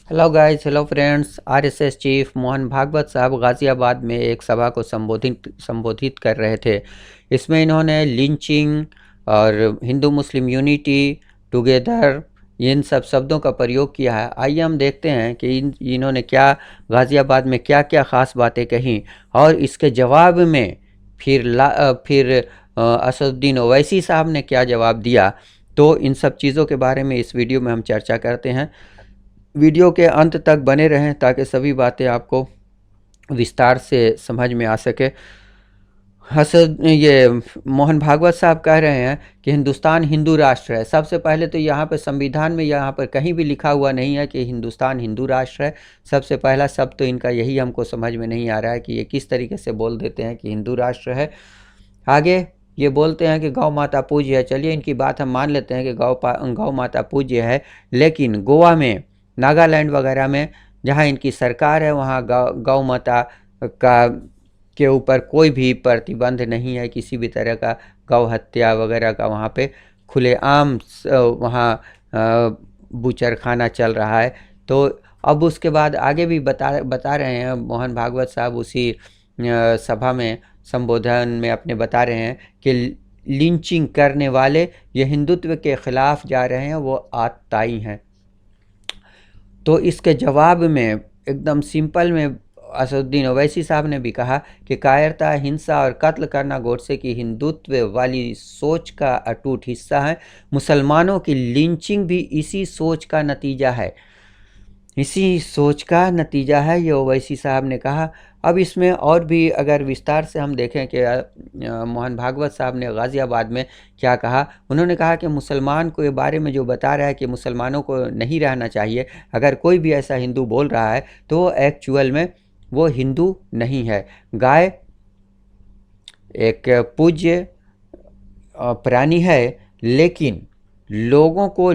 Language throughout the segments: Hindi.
Hello guys, hello friends. RSS chief Mohan Bhagwat साहब गाज़ियाबाद में एक सभा को संबोधित कर रहे थे। इसमें इन्होंने लिंचिंग और हिंदू मुस्लिम यूनिटी, टुगेदर, इन सब शब्दों का प्रयोग किया है। आइए हम देखते हैं कि इन्होंने क्या गाज़ियाबाद में क्या क्या ख़ास बातें कहीं और इसके जवाब में फिर असदुद्दीन ओवैसी साहब ने क्या जवाब दिया। तो इन सब चीज़ों के बारे में इस वीडियो में हम चर्चा करते हैं। वीडियो के अंत तक बने रहें ताकि सभी बातें आपको विस्तार से समझ में आ सके। ये मोहन भागवत साहब कह रहे हैं कि हिंदुस्तान हिंदू राष्ट्र है। सबसे पहले तो यहाँ पर संविधान में यहाँ पर कहीं भी लिखा हुआ नहीं है कि हिंदुस्तान हिंदू राष्ट्र है। सबसे पहला शब्द तो इनका यही हमको समझ में नहीं आ रहा है कि ये किस तरीके से बोल देते हैं कि हिंदू राष्ट्र है। आगे ये बोलते हैं कि गौ माता पूज्य है। चलिए, इनकी बात हम मान लेते हैं कि गौ माता पूज्य है, लेकिन गोवा में, नागालैंड वगैरह में जहाँ इनकी सरकार है वहाँ गौ माता का के ऊपर कोई भी प्रतिबंध नहीं है। किसी भी तरह का गौ हत्या वगैरह का वहाँ पे खुलेआम वहाँ बूचरखाना चल रहा है। तो अब उसके बाद आगे भी बता रहे हैं मोहन भागवत साहब उसी सभा में, संबोधन में अपने बता रहे हैं कि लिंचिंग करने वाले ये हिंदुत्व के खिलाफ जा रहे हैं, वो आतताई हैं। तो इसके जवाब में एकदम सिंपल में असदुद्दीन ओवैसी साहब ने भी कहा कि कायरता, हिंसा और कत्ल करना गोडसे की हिंदुत्व वाली सोच का अटूट हिस्सा है। मुसलमानों की लिंचिंग भी इसी सोच का नतीजा है, ये ओवैसी साहब ने कहा। अब इसमें और भी अगर विस्तार से हम देखें कि मोहन भागवत साहब ने गाज़ियाबाद में क्या कहा। उन्होंने कहा कि मुसलमान को ये बारे में जो बता रहा है कि मुसलमानों को नहीं रहना चाहिए, अगर कोई भी ऐसा हिंदू बोल रहा है तो एक्चुअल में वो हिंदू नहीं है। गाय एक पूज्य प्राणी है, लेकिन लोगों को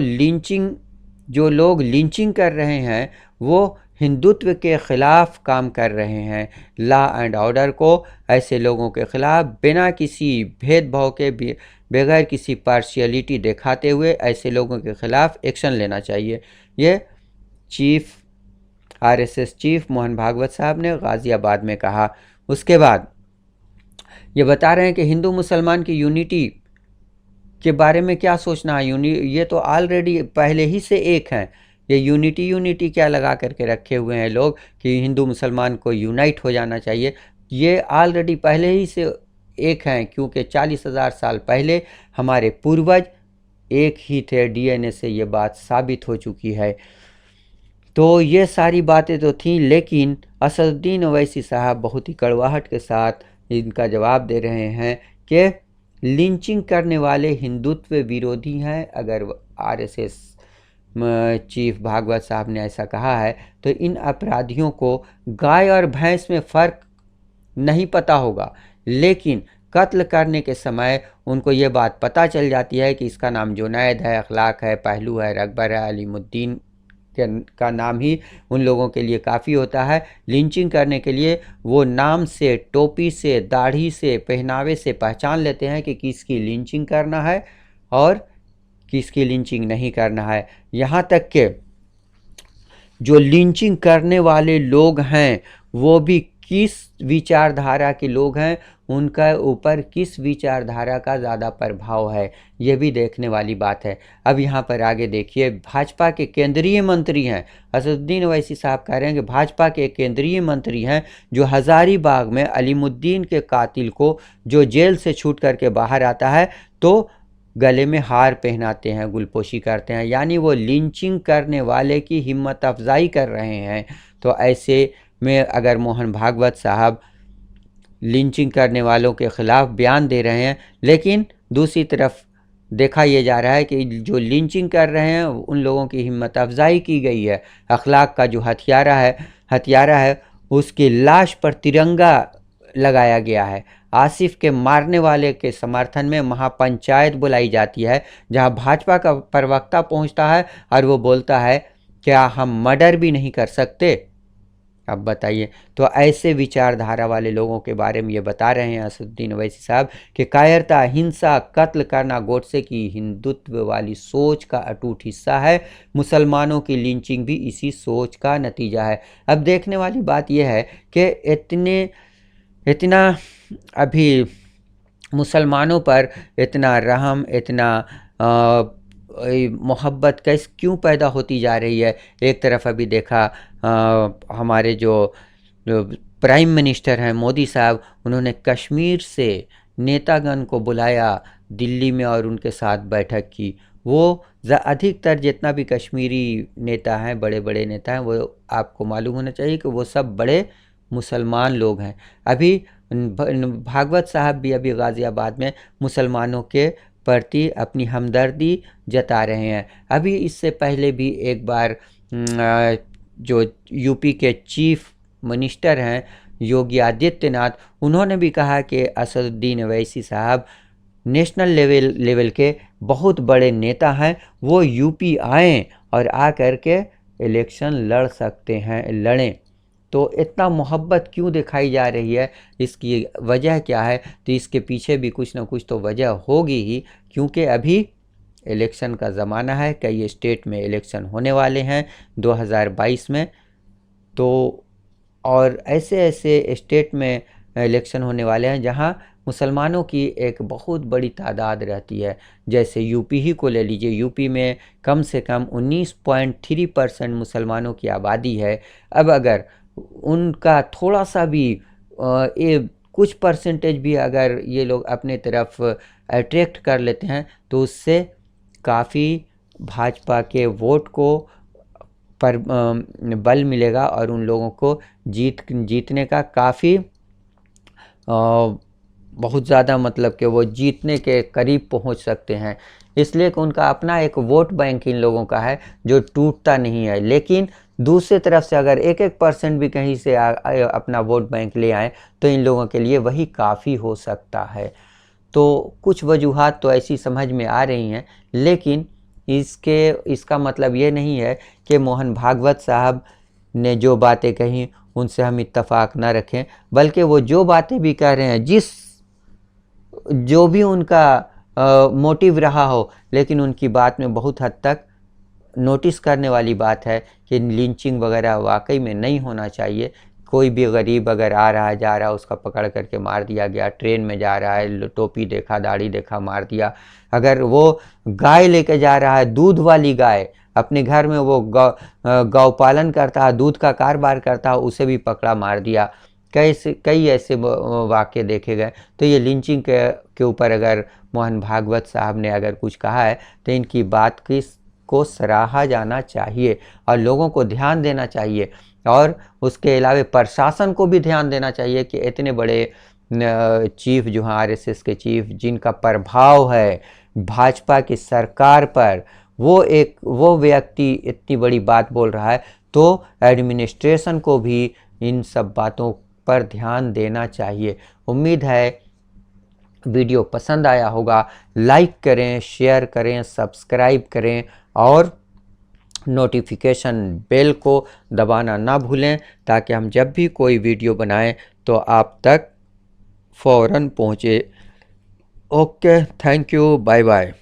जो लोग लिंचिंग कर रहे हैं वो हिंदुत्व के ख़िलाफ़ काम कर रहे हैं। लॉ एंड ऑर्डर को ऐसे लोगों के ख़िलाफ़ बिना किसी भेदभाव के, बगैर किसी पार्शियलिटी दिखाते हुए ऐसे लोगों के ख़िलाफ़ एक्शन लेना चाहिए। ये आरएसएस चीफ मोहन भागवत साहब ने गाज़ियाबाद में कहा। उसके बाद ये बता रहे हैं कि हिंदू मुसलमान की यूनिटी के बारे में क्या सोचना है। ये तो ऑलरेडी पहले ही से एक हैं। ये यूनिटी क्या लगा करके रखे हुए हैं लोग कि हिंदू मुसलमान को यूनाइट हो जाना चाहिए। ये ऑलरेडी पहले ही से एक हैं, क्योंकि 40,000 साल पहले हमारे पूर्वज एक ही थे। डीएनए से ये बात साबित हो चुकी है। तो ये सारी बातें तो थीं, लेकिन असदुद्दीन ओवैसी साहब बहुत ही कड़वाहट के साथ इनका जवाब दे रहे हैं कि लिंचिंग करने वाले हिंदुत्व विरोधी हैं। अगर आरएसएस चीफ भागवत साहब ने ऐसा कहा है तो इन अपराधियों को गाय और भैंस में फ़र्क नहीं पता होगा, लेकिन कत्ल करने के समय उनको ये बात पता चल जाती है कि इसका नाम जुनैद है, अखलाक है, पहलू है, रकबर है, अलीमुद्दीन का नाम ही उन लोगों के लिए काफ़ी होता है। लिंचिंग करने के लिए वो नाम से, टोपी से, दाढ़ी से, पहनावे से पहचान लेते हैं कि किसकी लिंचिंग करना है और किसकी लिंचिंग नहीं करना है। यहाँ तक कि जो लिंचिंग करने वाले लोग हैं वो भी किस विचारधारा के लोग हैं, उनका ऊपर किस विचारधारा का ज़्यादा प्रभाव है, ये भी देखने वाली बात है। अब यहाँ पर आगे देखिए, भाजपा के केंद्रीय मंत्री हैं, असदुद्दीन ओवैसी साहब कह रहे हैं कि भाजपा के केंद्रीय मंत्री हैं जो हज़ारीबाग में अलीमुद्दीन के कातिल को जो जेल से छूट करके बाहर आता है तो गले में हार पहनाते हैं, गुलपोशी करते हैं, यानी वो लिंचिंग करने वाले की हिम्मत अफजाई कर रहे हैं। तो ऐसे में अगर मोहन भागवत साहब लिंचिंग करने वालों के ख़िलाफ़ बयान दे रहे हैं, लेकिन दूसरी तरफ देखा यह जा रहा है कि जो लिंचिंग कर रहे हैं उन लोगों की हिम्मत अफजाई की गई है। अखलाक का जो हत्यारा है उसकी लाश पर तिरंगा लगाया गया है। आसिफ के मारने वाले के समर्थन में महापंचायत बुलाई जाती है, जहां भाजपा का प्रवक्ता पहुंचता है और वो बोलता है क्या हम मर्डर भी नहीं कर सकते। अब बताइए। तो ऐसे विचारधारा वाले लोगों के बारे में ये बता रहे हैं असदुद्दीन ओवैसी साहब कि कायरता, हिंसा, कत्ल करना गोडसे की हिंदुत्व वाली सोच का अटूट हिस्सा है। मुसलमानों की लिंचिंग भी इसी सोच का नतीजा है। अब देखने वाली बात यह है कि इतना अभी मुसलमानों पर इतना रहम, इतना मोहब्बत कैसे क्यों पैदा होती जा रही है। एक तरफ अभी देखा हमारे जो प्राइम मिनिस्टर हैं मोदी साहब, उन्होंने कश्मीर से नेतागण को बुलाया दिल्ली में और उनके साथ बैठक की। वो अधिकतर जितना भी कश्मीरी नेता हैं, बड़े बड़े नेता हैं, वो आपको मालूम होना चाहिए कि वो सब बड़े मुसलमान लोग हैं। अभी भागवत साहब भी अभी गाज़ियाबाद में मुसलमानों के प्रति अपनी हमदर्दी जता रहे हैं। अभी इससे पहले भी एक बार जो यूपी के चीफ मिनिस्टर हैं योगी आदित्यनाथ, उन्होंने भी कहा कि असदुद्दीन ओवैसी साहब नेशनल लेवल के बहुत बड़े नेता हैं, वो यूपी आएँ और आ कर के इलेक्शन लड़ सकते हैं, लड़ें। तो इतना मोहब्बत क्यों दिखाई जा रही है, इसकी वजह क्या है? तो इसके पीछे भी कुछ ना कुछ तो वजह होगी ही, क्योंकि अभी इलेक्शन का ज़माना है। कई स्टेट में इलेक्शन होने वाले हैं 2022 में। तो और ऐसे ऐसे स्टेट में इलेक्शन होने वाले हैं जहां मुसलमानों की एक बहुत बड़ी तादाद रहती है। जैसे यूपी ही को ले लीजिए, यूपी में कम से कम 19.3% मुसलमानों की आबादी है। अब अगर उनका थोड़ा सा भी कुछ परसेंटेज भी अगर ये लोग अपने तरफ अट्रैक्ट कर लेते हैं तो उससे काफ़ी भाजपा के वोट को पर बल मिलेगा और उन लोगों को जीतने का काफ़ी बहुत ज़्यादा, मतलब कि वो जीतने के करीब पहुंच सकते हैं। इसलिए कि उनका अपना एक वोट बैंक इन लोगों का है जो टूटता नहीं है। लेकिन दूसरी तरफ से अगर 1% भी कहीं से अपना वोट बैंक ले आए तो इन लोगों के लिए वही काफ़ी हो सकता है। तो कुछ वजूहात तो ऐसी समझ में आ रही हैं, लेकिन इसका मतलब ये नहीं है कि मोहन भागवत साहब ने जो बातें कही उनसे हम इत्तेफाक ना रखें, बल्कि वो जो बातें भी कह रहे हैं, जो भी उनका मोटिव रहा हो, लेकिन उनकी बात में बहुत हद तक नोटिस करने वाली बात है कि लिंचिंग वगैरह वाकई में नहीं होना चाहिए। कोई भी गरीब अगर आ रहा है, जा रहा है, उसका पकड़ करके मार दिया गया। ट्रेन में जा रहा है, टोपी देखा, दाढ़ी देखा, मार दिया। अगर वो गाय लेके जा रहा है, दूध वाली गाय, अपने घर में वो गौ पालन करता है, दूध का कारोबार करता है, उसे भी पकड़ा, मार दिया। कई ऐसे वाक़े देखे गए। तो ये लिंचिंग के ऊपर अगर मोहन भागवत साहब ने अगर कुछ कहा है तो इनकी बात को सराहा जाना चाहिए और लोगों को ध्यान देना चाहिए। और उसके अलावा प्रशासन को भी ध्यान देना चाहिए कि इतने बड़े चीफ जो हैं आरएसएस के चीफ, जिनका प्रभाव है भाजपा की सरकार पर, वो व्यक्ति इतनी बड़ी बात बोल रहा है, तो एडमिनिस्ट्रेशन को भी इन सब बातों पर ध्यान देना चाहिए। उम्मीद है वीडियो पसंद आया होगा। लाइक करें, शेयर करें, सब्सक्राइब करें और नोटिफिकेशन बेल को दबाना ना भूलें, ताकि हम जब भी कोई वीडियो बनाएं तो आप तक फ़ौरन पहुँचे। Okay, thank you, bye bye.